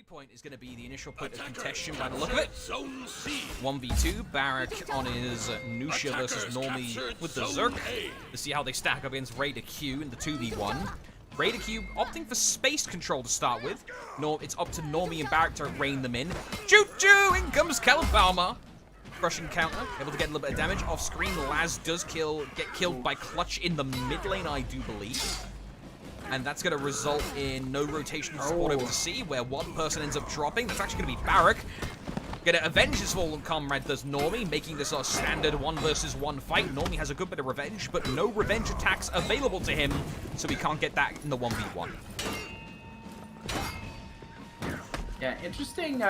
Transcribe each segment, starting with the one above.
B point is going to be the initial point of contention by the look of it. 1v2, Barak on his Nusha versus Normie with the Zerk to see how they stack up against Raider Q in the 2v1. Raider Q opting for space control to start with. It's up to Normie and Barak to rein them in. Choo-choo! In comes Calabama. Crushing counter, able to get a little bit of damage. Off screen, Laz does get killed by Clutch in the mid lane, I do believe. And that's going to result in no rotation support over to C, where one person ends up dropping. That's actually going to be Barak. Going to avenge his fallen comrade, does Normie, making this a standard 1 versus 1 fight. Normie has a good bit of revenge, but no revenge attacks available to him, so he can't get that in the 1v1. Yeah, interesting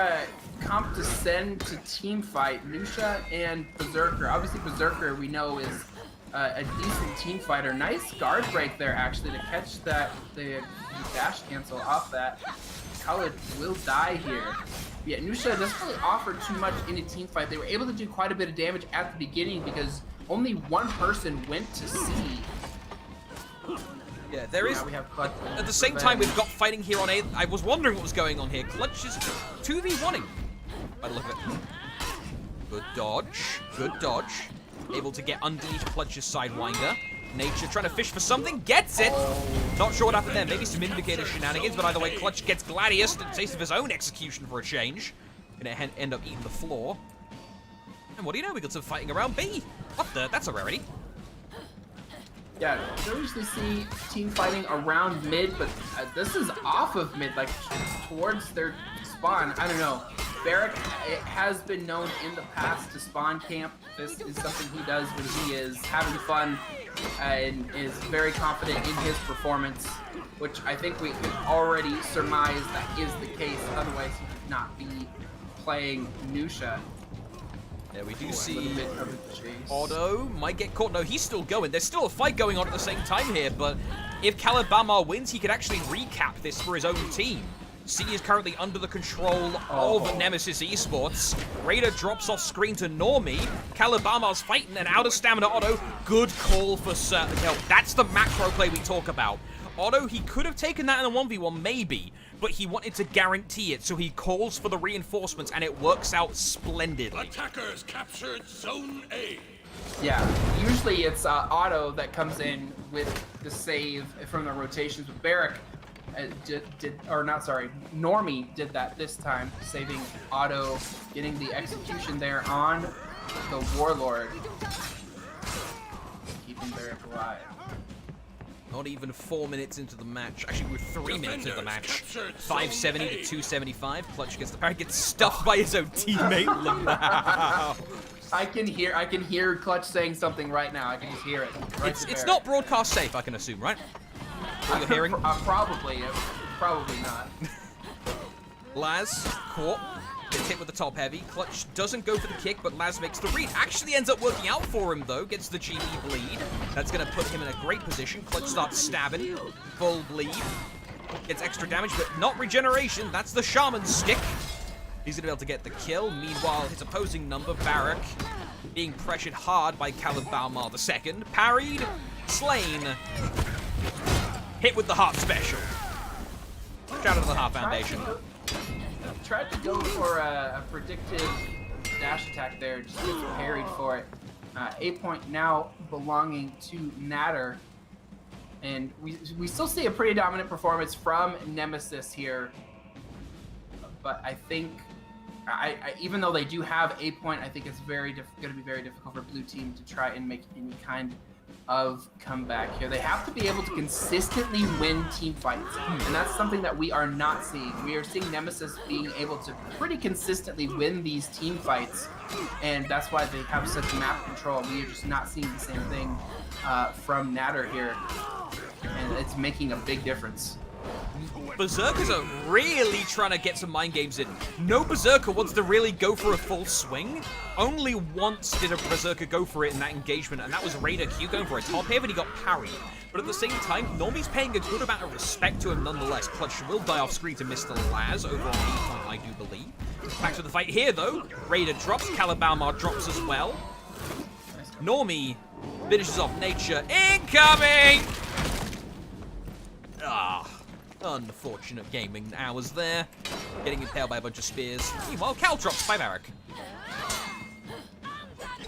comp to send to team fight, Nusha and Berserker. Obviously, Berserker we know is a decent team fighter. Nice guard break there, actually, to catch that the dash cancel off that. Khaled will die here. Yeah, Nusha doesn't really offer too much in a team fight. They were able to do quite a bit of damage at the beginning because only one person went to C. Yeah, there is. We have Clutch at the same time, we've got fighting here on A. I was wondering what was going on here. Clutch is 2v1ing. By the look of it. Good dodge. Good dodge. Able to get underneath Clutch's Sidewinder. Nature trying to fish for something. Gets it. Not sure what happened there. Maybe some Indicator shenanigans, but either way, Clutch gets Gladius and taste of his own execution for a change. Gonna end up eating the floor. And what do you know? We got some fighting around B. What the? That's a rarity. Yeah, you don't usually see team fighting around mid, but this is off of mid, like towards their spawn. I don't know. Barak has been known in the past to spawn camp. This is something he does when he is having fun and is very confident in his performance, which I think we can already surmise that is the case. Otherwise, he would not be playing Nusha. Yeah, we do see Otto might get caught. No, he's still going. There's still a fight going on at the same time here, but if Calabama wins, he could actually recap this for his own team. C is currently under the control of Nemesis Esports. Raider drops off screen to Normie. Calabama's fighting and out of stamina. Otto, good call for certain help. That's the macro play we talk about. Otto, he could have taken that in a 1v1, maybe, but he wanted to guarantee it, so he calls for the reinforcements, and it works out splendidly. Attackers captured Zone A. Yeah, usually it's Otto that comes in with the save from the rotations, but Barak Normie did that this time, saving Otto, getting the execution there on the Warlord, keeping Barak alive. Not even 4 minutes into the match. Actually, we're 3 minutes into the match. 570 to 275. Clutch gets the power, gets stuffed by his own teammate. I can hear Clutch saying something right now. I can just hear it. It's not broadcast safe, I can assume, right? What you're hearing? Probably not. Laz caught. Gets hit with the top heavy. Clutch doesn't go for the kick, but Laz makes the read. Actually ends up working out for him, though. Gets the GB bleed. That's going to put him in a great position. Clutch starts stabbing. Full bleed. Gets extra damage, but not regeneration. That's the Shaman stick. He's going to be able to get the kill. Meanwhile, his opposing number, Barak, being pressured hard by Calabama II. Parried. Slain. Hit with the Heart Special. Shout out to the Heart Foundation. Tried to go for a predictive dash attack there, just gets parried for it. 8 point now belonging to Natter. And we still see a pretty dominant performance from Nemesis here. But I think, even though they do have 8 point, I think it's going to be very difficult for Blue Team to try and make any kind of comeback here. They have to be able to consistently win team fights, and that's something that we are not seeing. We are seeing Nemesis being able to pretty consistently win these team fights, and that's why they have such map control. We are just not seeing the same thing from Natter here, and it's making a big difference. Berserkers are really trying to get some mind games in. No Berserker wants to really go for a full swing. Only once did a Berserker go for it in that engagement, and that was Raider Q going for a top heavy, and he got parried. But at the same time, Normie's paying a good amount of respect to him nonetheless. Clutch will die off screen to Mr. Laz over on B point, I do believe. Back to the fight here, though. Raider drops, Calabama drops as well. Normie finishes off Nature. Incoming! Ah. Unfortunate gaming hours there. Getting impaled by a bunch of spears. Meanwhile, Caltrops by Barak.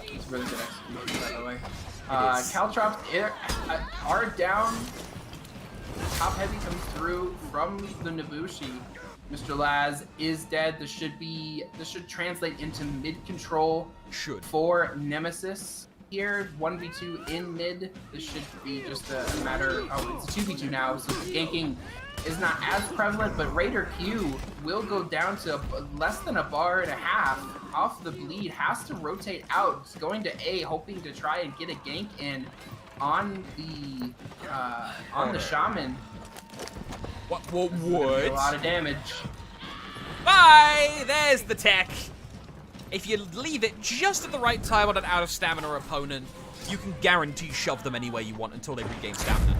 It's really good execution, by the way. It is. Caltrops are down. Top heavy comes through from the Nobushi. Mr. Laz is dead. This should translate into mid control. Should. For Nemesis here. 1v2 in mid. This should be just a matter. Oh, it's 2v2 now, so ganking is not as prevalent, but Raider Q will go down to less than a bar and a half off the bleed. Has to rotate out. It's going to A, hoping to try and get a gank in on the shaman. What? A lot of damage. Bye! There's the tech. If you leave it just at the right time on an out of stamina opponent, you can guarantee shove them anywhere you want until they regain stamina.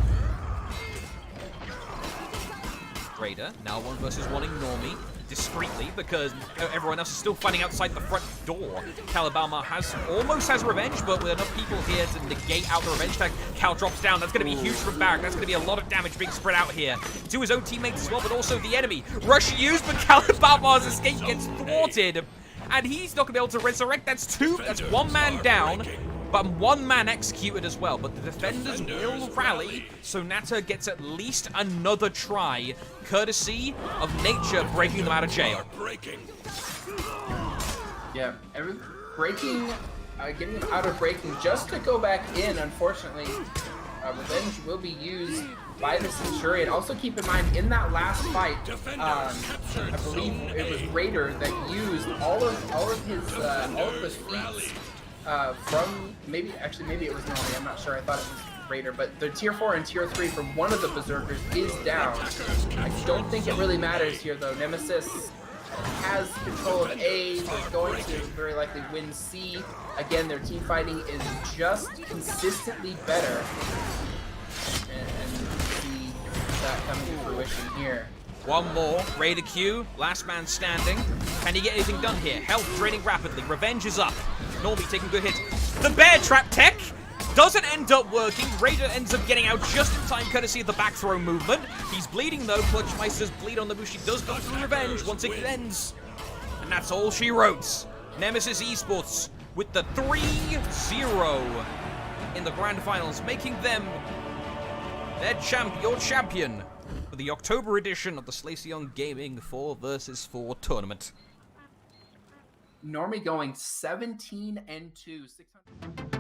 Raider, now 1 versus 1ing Normie, discreetly, because everyone else is still fighting outside the front door. Calibama almost has revenge, but with enough people here to negate out the revenge tag, Cal drops down. That's going to be huge from Barak. That's going to be a lot of damage being spread out here to his own teammates as well, but also the enemy. Rush used, but Calibama's escape gets thwarted, and he's not going to be able to resurrect. That's 1 man down. But 1 man executed as well, but the defenders will rally, so Natter gets at least another try, courtesy of nature breaking them out of jail. Yeah, getting them out of breaking just to go back in, unfortunately. Revenge will be used by the Centurion. Also keep in mind, in that last fight, I believe it was Raider that used all of his feats from maybe it was Normie, I'm not sure, I thought it was Raider, but the tier 4 and tier 3 from one of the Berserkers is down. I don't think it really matters here though. Nemesis has control of A, so it's going to very likely win C. Again, their team fighting is just consistently better. And see that coming to fruition here. 1 more, Raider Q, last man standing. Can he get anything done here? Health draining rapidly, revenge is up. Normie taking good hits. The bear trap tech doesn't end up working. Raider ends up getting out just in time, courtesy of the back throw movement. He's bleeding though. Clutchmeister's bleed on the Bushi does go through revenge once it ends. And that's all she wrote. Nemesis Esports with the 3-0 in the grand finals, making them your champion for the October edition of the Slayscion Gaming 4 vs 4 tournament. Normie going 17-2, 600.